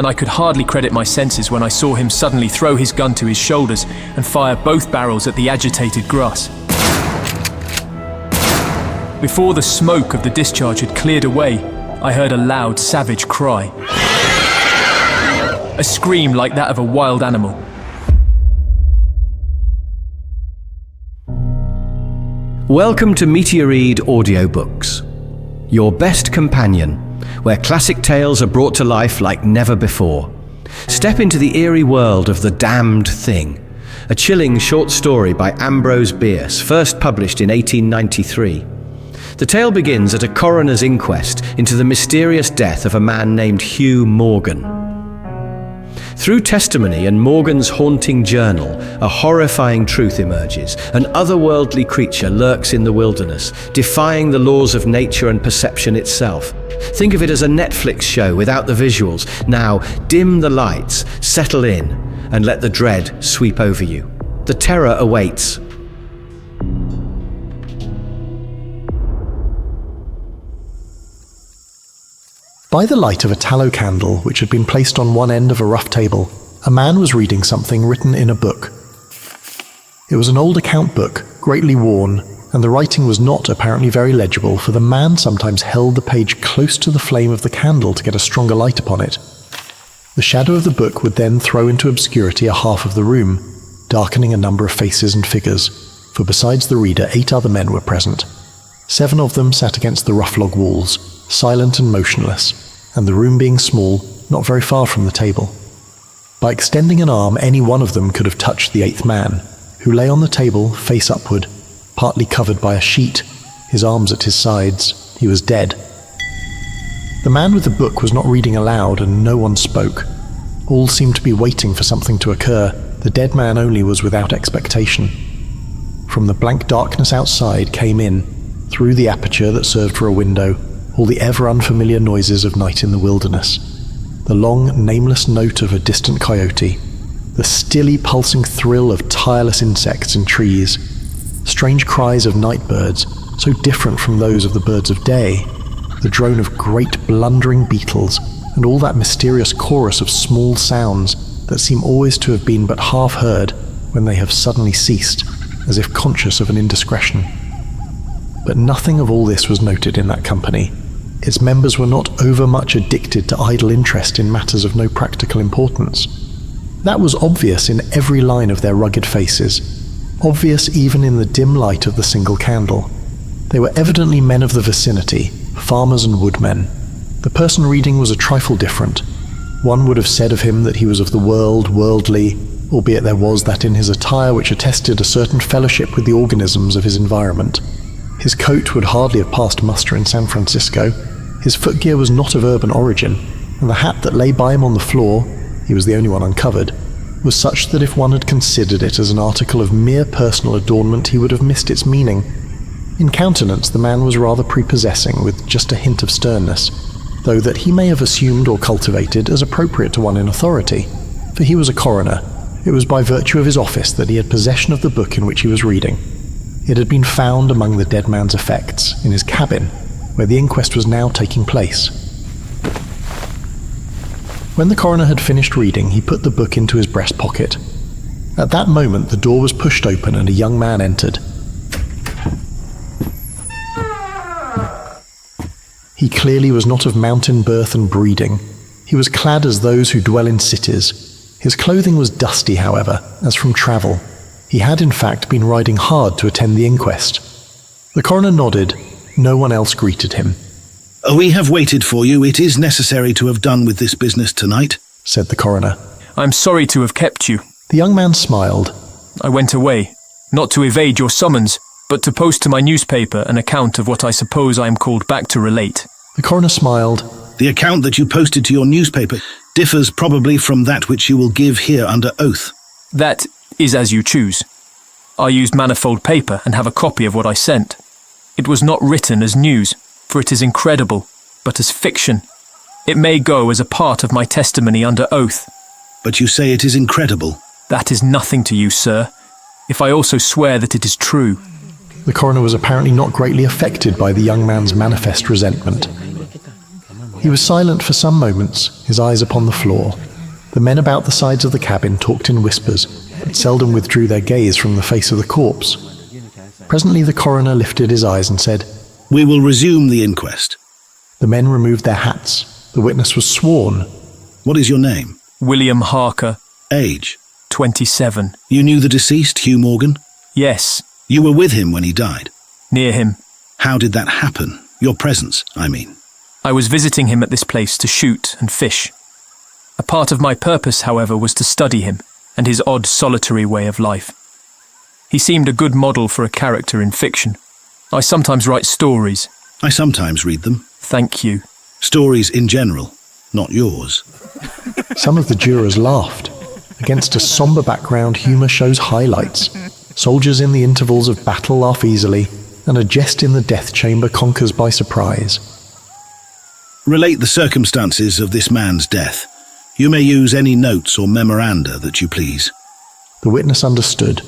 and I could hardly credit my senses when I saw him suddenly throw his gun to his shoulders and fire both barrels at the agitated grass. Before the smoke of the discharge had cleared away, I heard a loud, savage cry. A scream like that of a wild animal. Welcome to Meteoread Audiobooks, your best companion, where classic tales are brought to life like never before. Step into the eerie world of The Damned Thing, a chilling short story by Ambrose Bierce, first published in 1893. The tale begins at a coroner's inquest into the mysterious death of a man named Hugh Morgan. Through testimony and Morgan's haunting journal, a horrifying truth emerges. An otherworldly creature lurks in the wilderness, defying the laws of nature and perception itself. Think of it as a Netflix show without the visuals. Now, dim the lights, settle in, and let the dread sweep over you. The terror awaits. By the light of a tallow candle which had been placed on one end of a rough table, a man was reading something written in a book. It was an old account book, greatly worn, and the writing was not apparently very legible, for the man sometimes held the page close to the flame of the candle to get a stronger light upon it. The shadow of the book would then throw into obscurity a half of the room, darkening a number of faces and figures, for besides the reader 8 other men were present. 7 of them sat against the rough log walls, silent and motionless, and the room being small, not very far from the table. By extending an arm, any one of them could have touched the 8th man, who lay on the table, face upward, partly covered by a sheet, his arms at his sides. He was dead. The man with the book was not reading aloud, and no one spoke. All seemed to be waiting for something to occur. The dead man only was without expectation. From the blank darkness outside came in, through the aperture that served for a window, all the ever-unfamiliar noises of night in the wilderness. The long, nameless note of a distant coyote, the stilly pulsing thrill of tireless insects in trees, strange cries of night birds, so different from those of the birds of day, the drone of great blundering beetles, and all that mysterious chorus of small sounds that seem always to have been but half heard when they have suddenly ceased, as if conscious of an indiscretion. But nothing of all this was noted in that company. Its members were not overmuch addicted to idle interest in matters of no practical importance. That was obvious in every line of their rugged faces, obvious even in the dim light of the single candle. They were evidently men of the vicinity, farmers and woodmen. The person reading was a trifle different. One would have said of him that he was of the world, worldly, albeit there was that in his attire which attested a certain fellowship with the organisms of his environment. His coat would hardly have passed muster in San Francisco. His footgear was not of urban origin, and the hat that lay by him on the floor, he was the only one uncovered, was such that if one had considered it as an article of mere personal adornment, he would have missed its meaning. In countenance, the man was rather prepossessing, with just a hint of sternness, though that he may have assumed or cultivated as appropriate to one in authority, for he was a coroner. It was by virtue of his office that he had possession of the book in which he was reading. It had been found among the dead man's effects, in his cabin, where the inquest was now taking place. When the coroner had finished reading, he put the book into his breast pocket. At that moment, the door was pushed open and a young man entered. He clearly was not of mountain birth and breeding. He was clad as those who dwell in cities. His clothing was dusty, however, as from travel. He had in fact been riding hard to attend the inquest. The coroner nodded. No one else greeted him. "We have waited for you. It is necessary to have done with this business tonight," said the coroner. I'm sorry to have kept you. The young man smiled. I went away, not to evade your summons, but to post to my newspaper an account of what I suppose I am called back to relate. The coroner smiled. "The account that you posted to your newspaper differs probably from that which you will give here under oath." That is as you choose. I used manifold paper and have a copy of what I sent. It was not written as news, for it is incredible, but as fiction. It may go as a part of my testimony under oath. "But you say it is incredible." That is nothing to you, sir, if I also swear that it is true. The coroner was apparently not greatly affected by the young man's manifest resentment. He was silent for some moments, his eyes upon the floor. The men about the sides of the cabin talked in whispers, but seldom withdrew their gaze from the face of the corpse. Presently the coroner lifted his eyes and said, "We will resume the inquest." The men removed their hats. The witness was sworn. "What is your name?" William Harker, "Age?" 27. "You knew the deceased, Hugh Morgan?" Yes, "You were with him when he died?" near him. "How did that happen? Your presence, I mean." I was visiting him at this place to shoot and fish. A part of my purpose, however, was to study him and his odd solitary way of life. He seemed a good model for a character in fiction. I sometimes write stories. "I sometimes read them." Thank you. "Stories in general, not yours." Some of the jurors laughed. Against a somber background, humour shows highlights. Soldiers in the intervals of battle laugh easily, and a jest in the death chamber conquers by surprise. "Relate the circumstances of this man's death. You may use any notes or memoranda that you please." The witness understood.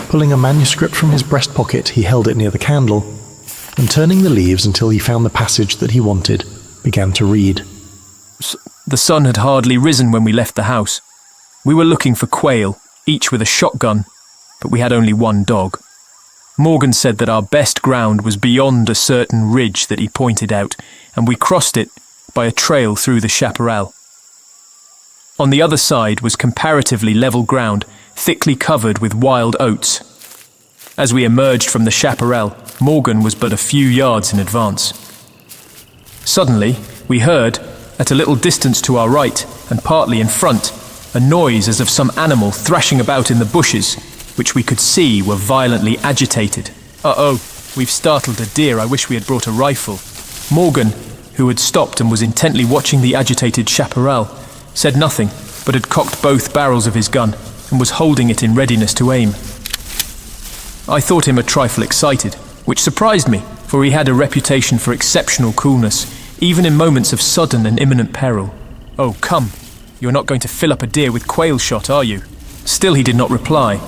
Pulling a manuscript from his breast pocket, he held it near the candle, and turning the leaves until he found the passage that he wanted, began to read. The sun had hardly risen when we left the house. We were looking for quail, each with a shotgun, but we had only one dog. Morgan said that our best ground was beyond a certain ridge that he pointed out, and we crossed it by a trail through the chaparral. On the other side was comparatively level ground, thickly covered with wild oats. As we emerged from the chaparral, Morgan was but a few yards in advance. Suddenly, we heard, at a little distance to our right and partly in front, a noise as of some animal thrashing about in the bushes, which we could see were violently agitated. "Uh-oh, we've startled a deer. I wish we had brought a rifle." Morgan, who had stopped and was intently watching the agitated chaparral, said nothing, but had cocked both barrels of his gun and was holding it in readiness to aim. I thought him a trifle excited, which surprised me, for he had a reputation for exceptional coolness, even in moments of sudden and imminent peril. "Oh, come, you're not going to fill up a deer with quail shot, are you?" Still he did not reply,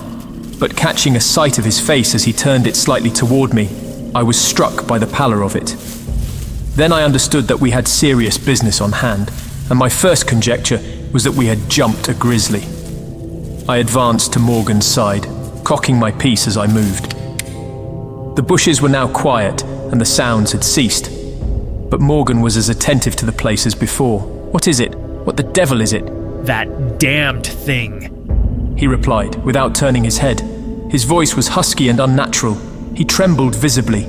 but catching a sight of his face as he turned it slightly toward me, I was struck by the pallor of it. Then I understood that we had serious business on hand, and my first conjecture was that we had jumped a grizzly. I advanced to Morgan's side, cocking my piece as I moved. The bushes were now quiet, and the sounds had ceased, but Morgan was as attentive to the place as before. "What is it? What the devil is it?" "That damned thing," he replied, without turning his head. His voice was husky and unnatural. He trembled visibly.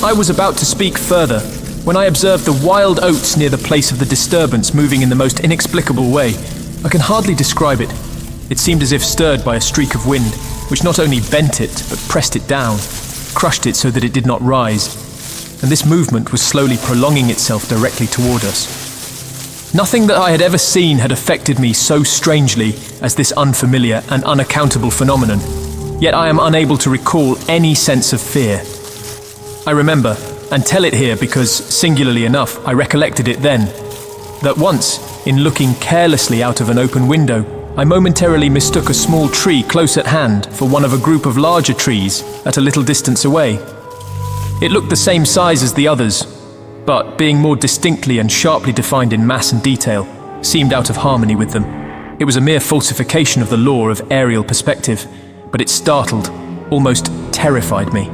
I was about to speak further, when I observed the wild oats near the place of the disturbance moving in the most inexplicable way. I can hardly describe it. It seemed as if stirred by a streak of wind, which not only bent it, but pressed it down, crushed it so that it did not rise, and this movement was slowly prolonging itself directly toward us. Nothing that I had ever seen had affected me so strangely as this unfamiliar and unaccountable phenomenon, yet I am unable to recall any sense of fear. I remember, and tell it here because, singularly enough, I recollected it then, that once, in looking carelessly out of an open window, I momentarily mistook a small tree close at hand for one of a group of larger trees at a little distance away. It looked the same size as the others, but, being more distinctly and sharply defined in mass and detail, seemed out of harmony with them. It was a mere falsification of the law of aerial perspective, but it startled, almost terrified me.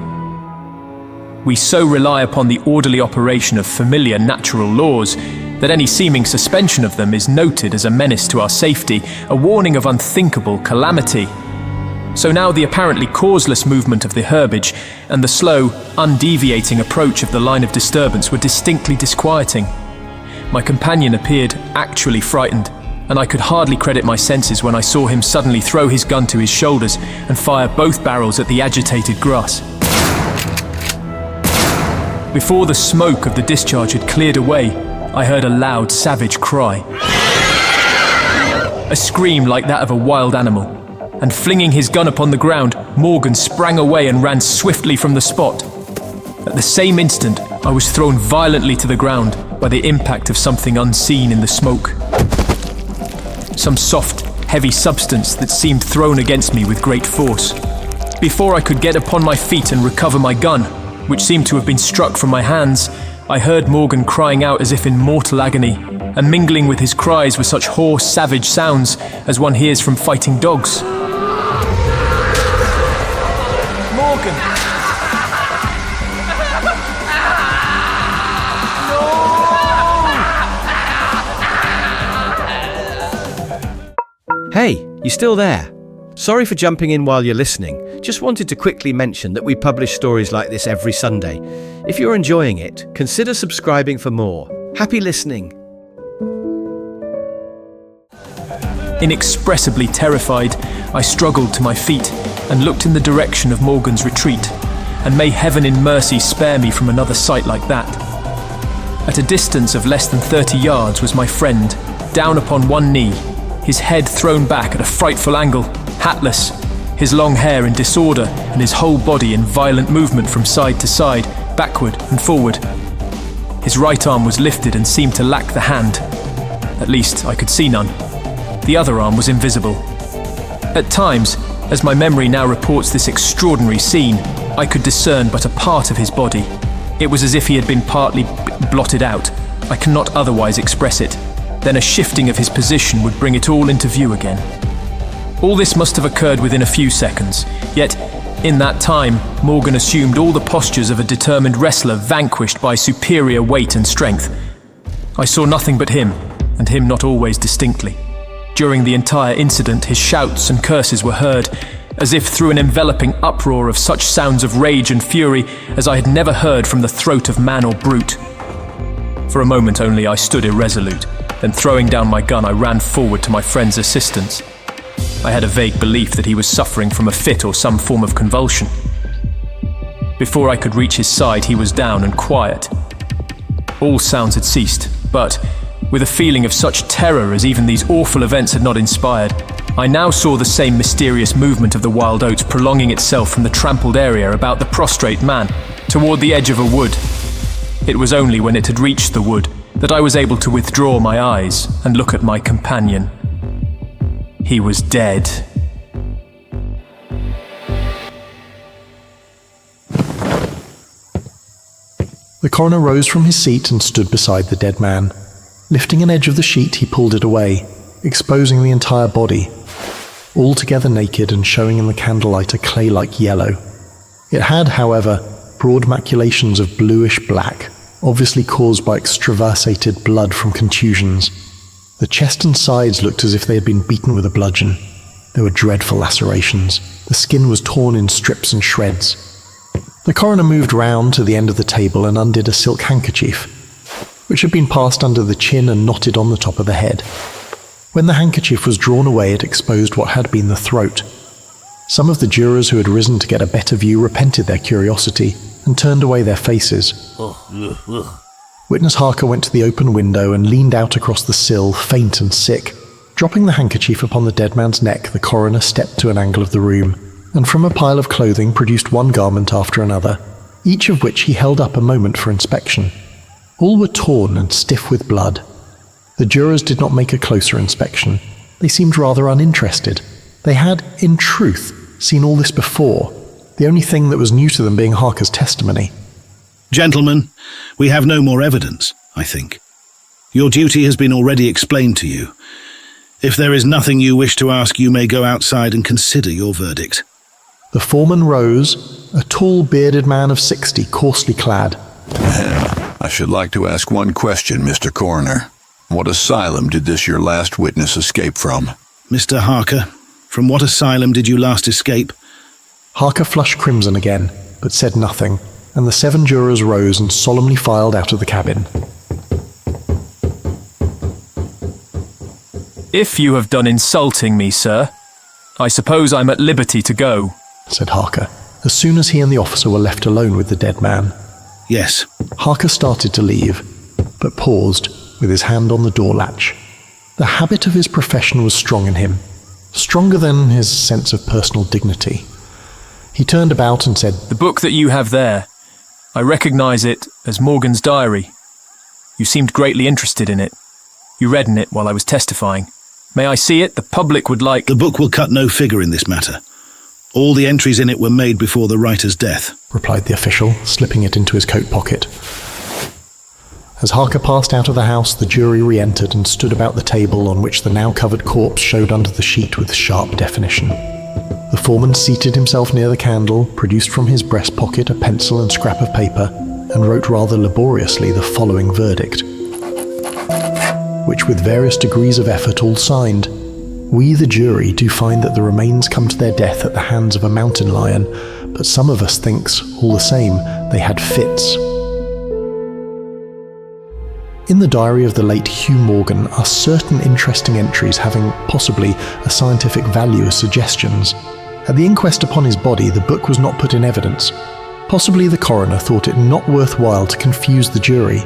We so rely upon the orderly operation of familiar natural laws that any seeming suspension of them is noted as a menace to our safety, a warning of unthinkable calamity. So now the apparently causeless movement of the herbage and the slow, undeviating approach of the line of disturbance were distinctly disquieting. My companion appeared actually frightened, and I could hardly credit my senses when I saw him suddenly throw his gun to his shoulders and fire both barrels at the agitated grass. Before the smoke of the discharge had cleared away, I heard a loud, savage cry. A scream like that of a wild animal, and flinging his gun upon the ground, Morgan sprang away and ran swiftly from the spot. At the same instant, I was thrown violently to the ground by the impact of something unseen in the smoke. Some soft, heavy substance that seemed thrown against me with great force. Before I could get upon my feet and recover my gun, which seemed to have been struck from my hands, I heard Morgan crying out as if in mortal agony, and mingling with his cries were such hoarse, savage sounds as one hears from fighting dogs. Morgan! Hey, you still there? Sorry for jumping in while you're listening. Just wanted to quickly mention that we publish stories like this every Sunday. If you're enjoying it, consider subscribing for more. Happy listening. Inexpressibly terrified, I struggled to my feet and looked in the direction of Morgan's retreat, and may heaven in mercy spare me from another sight like that. At a distance of less than 30 yards was my friend, down upon one knee, his head thrown back at a frightful angle, hatless, his long hair in disorder and his whole body in violent movement from side to side, backward and forward. His right arm was lifted and seemed to lack the hand. At least I could see none. The other arm was invisible. At times, as my memory now reports this extraordinary scene, I could discern but a part of his body. It was as if he had been partly blotted out. I cannot otherwise express it. Then a shifting of his position would bring it all into view again. All this must have occurred within a few seconds, yet in that time, Morgan assumed all the postures of a determined wrestler vanquished by superior weight and strength. I saw nothing but him, and him not always distinctly. During the entire incident, his shouts and curses were heard, as if through an enveloping uproar of such sounds of rage and fury as I had never heard from the throat of man or brute. For a moment only I stood irresolute, then throwing down my gun I ran forward to my friend's assistance. I had a vague belief that he was suffering from a fit or some form of convulsion. Before I could reach his side, he was down and quiet. All sounds had ceased, but, with a feeling of such terror as even these awful events had not inspired, I now saw the same mysterious movement of the wild oats prolonging itself from the trampled area about the prostrate man, toward the edge of a wood. It was only when it had reached the wood that I was able to withdraw my eyes and look at my companion. He was dead. The coroner rose from his seat and stood beside the dead man. Lifting an edge of the sheet, he pulled it away, exposing the entire body, altogether naked and showing in the candlelight a clay-like yellow. It had, however, broad maculations of bluish-black, obviously caused by extravasated blood from contusions. The chest and sides looked as if they had been beaten with a bludgeon. There were dreadful lacerations. The skin was torn in strips and shreds. The coroner moved round to the end of the table and undid a silk handkerchief, which had been passed under the chin and knotted on the top of the head. When the handkerchief was drawn away, it exposed what had been the throat. Some of the jurors who had risen to get a better view repented their curiosity and turned away their faces. Witness Harker went to the open window and leaned out across the sill, faint and sick. Dropping the handkerchief upon the dead man's neck, the coroner stepped to an angle of the room, and from a pile of clothing produced one garment after another, each of which he held up a moment for inspection. All were torn and stiff with blood. The jurors did not make a closer inspection. They seemed rather uninterested. They had, in truth, seen all this before, the only thing that was new to them being Harker's testimony. Gentlemen, we have no more evidence, I think. Your duty has been already explained to you. If there is nothing you wish to ask, you may go outside and consider your verdict. The foreman rose, a tall, bearded man of 60, coarsely clad. I should like to ask one question, Mr. Coroner. What asylum did this your last witness escape from? Mr. Harker, from what asylum did you last escape? Harker flushed crimson again, but said nothing, and the 7 jurors rose and solemnly filed out of the cabin. If you have done insulting me, sir, I suppose I'm at liberty to go, said Harker, as soon as he and the officer were left alone with the dead man. Yes. Harker started to leave, but paused, with his hand on the door latch. The habit of his profession was strong in him, stronger than his sense of personal dignity. He turned about and said, "The book that you have there, I recognize it as Morgan's diary. You seemed greatly interested in it. You read in it while I was testifying. May I see it? The public would like—" The book will cut no figure in this matter. All the entries in it were made before the writer's death, replied the official, slipping it into his coat pocket. As Harker passed out of the house, the jury re-entered and stood about the table on which the now covered corpse showed under the sheet with sharp definition. The foreman seated himself near the candle, produced from his breast pocket a pencil and scrap of paper, and wrote rather laboriously the following verdict, which with various degrees of effort all signed. We, the jury, do find that the remains come to their death at the hands of a mountain lion, but some of us thinks, all the same, they had fits. In the diary of the late Hugh Morgan are certain interesting entries having, possibly, a scientific value as suggestions. At the inquest upon his body, the book was not put in evidence. Possibly the coroner thought it not worthwhile to confuse the jury.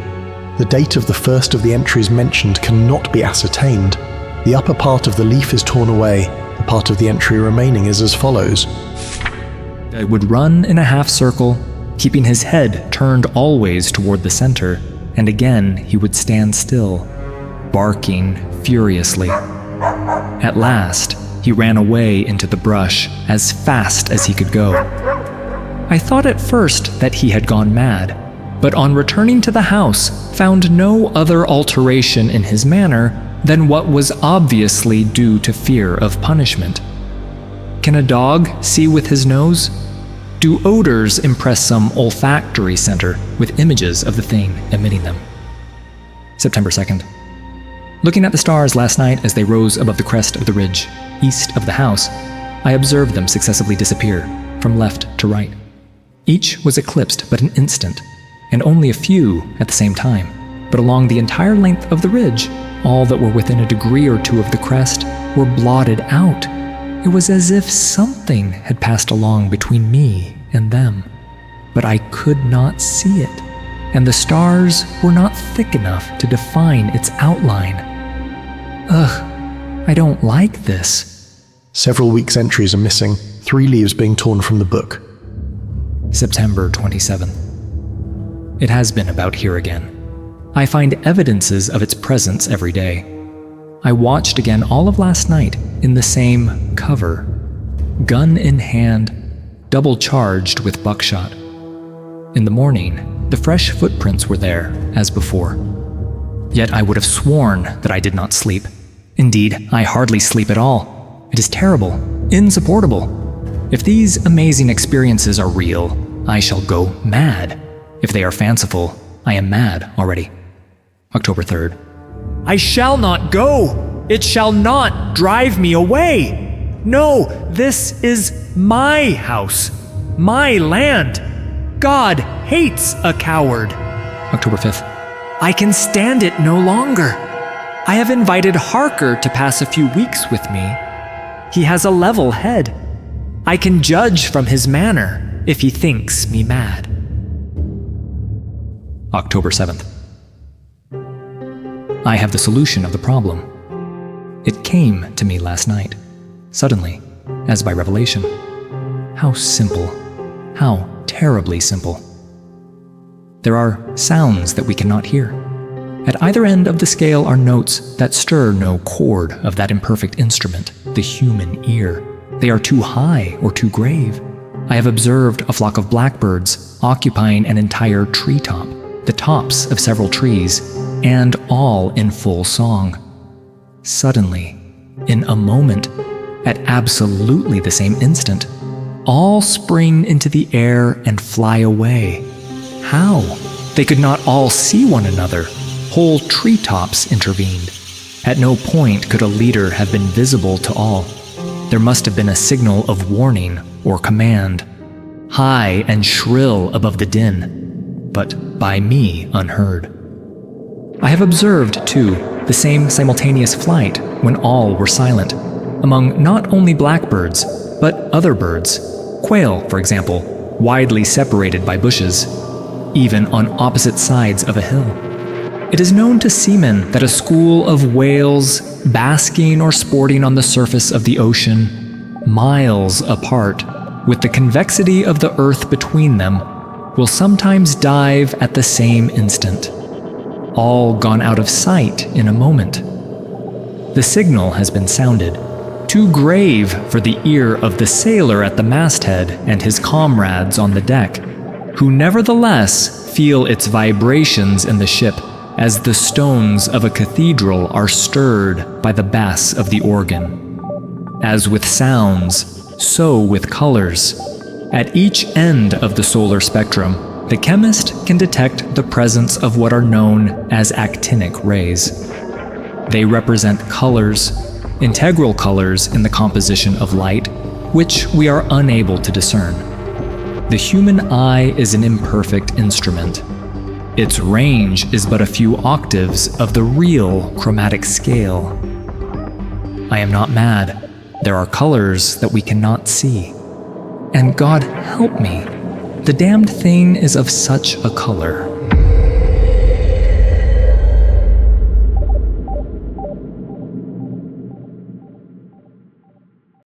The date of the first of the entries mentioned cannot be ascertained. The upper part of the leaf is torn away. The part of the entry remaining is as follows. I would run in a half circle, keeping his head turned always toward the center, and again he would stand still, barking furiously. At last, he ran away into the brush as fast as he could go. I thought at first that he had gone mad, but on returning to the house, found no other alteration in his manner than what was obviously due to fear of punishment. Can a dog see with his nose? Do odors impress some olfactory center with images of the thing emitting them? September 2nd. Looking at the stars last night as they rose above the crest of the ridge, east of the house, I observed them successively disappear, from left to right. Each was eclipsed but an instant, and only a few at the same time, but along the entire length of the ridge, all that were within a degree or two of the crest were blotted out. It was as if something had passed along between me and them, but I could not see it, and the stars were not thick enough to define its outline. Ugh, I don't like this. Several weeks' entries are missing, 3 leaves being torn from the book. September 27th. It has been about here again. I find evidences of its presence every day. I watched again all of last night in the same cover, gun in hand, double charged with buckshot. In the morning, the fresh footprints were there, as before. Yet I would have sworn that I did not sleep. Indeed, I hardly sleep at all. It is terrible, insupportable. If these amazing experiences are real, I shall go mad. If they are fanciful, I am mad already. October 3rd. I shall not go. It shall not drive me away. No, this is my house, my land. God hates a coward. October 5th. I can stand it no longer. I have invited Harker to pass a few weeks with me. He has a level head. I can judge from his manner if he thinks me mad. October 7th. I have the solution of the problem. It came to me last night, suddenly, as by revelation. How simple, how terribly simple. There are sounds that we cannot hear. At either end of the scale are notes that stir no chord of that imperfect instrument, the human ear. They are too high or too grave. I have observed a flock of blackbirds occupying an entire treetop, the tops of several trees, and all in full song. Suddenly, in a moment, at absolutely the same instant, all spring into the air and fly away. How? They could not all see one another. Whole treetops intervened. At no point could a leader have been visible to all. There must have been a signal of warning or command, high and shrill above the din, but by me unheard. I have observed, too, the same simultaneous flight when all were silent, among not only blackbirds, but other birds, quail, for example, widely separated by bushes, even on opposite sides of a hill. It is known to seamen that a school of whales, basking or sporting on the surface of the ocean, miles apart, with the convexity of the earth between them, will sometimes dive at the same instant, all gone out of sight in a moment. The signal has been sounded, too grave for the ear of the sailor at the masthead and his comrades on the deck, who nevertheless feel its vibrations in the ship as the stones of a cathedral are stirred by the bass of the organ. As with sounds, so with colors. At each end of the solar spectrum, the chemist can detect the presence of what are known as actinic rays. They represent colors, integral colors in the composition of light, which we are unable to discern. The human eye is an imperfect instrument. Its range is but a few octaves of the real chromatic scale. I am not mad. There are colors that we cannot see. And God help me, the damned thing is of such a color.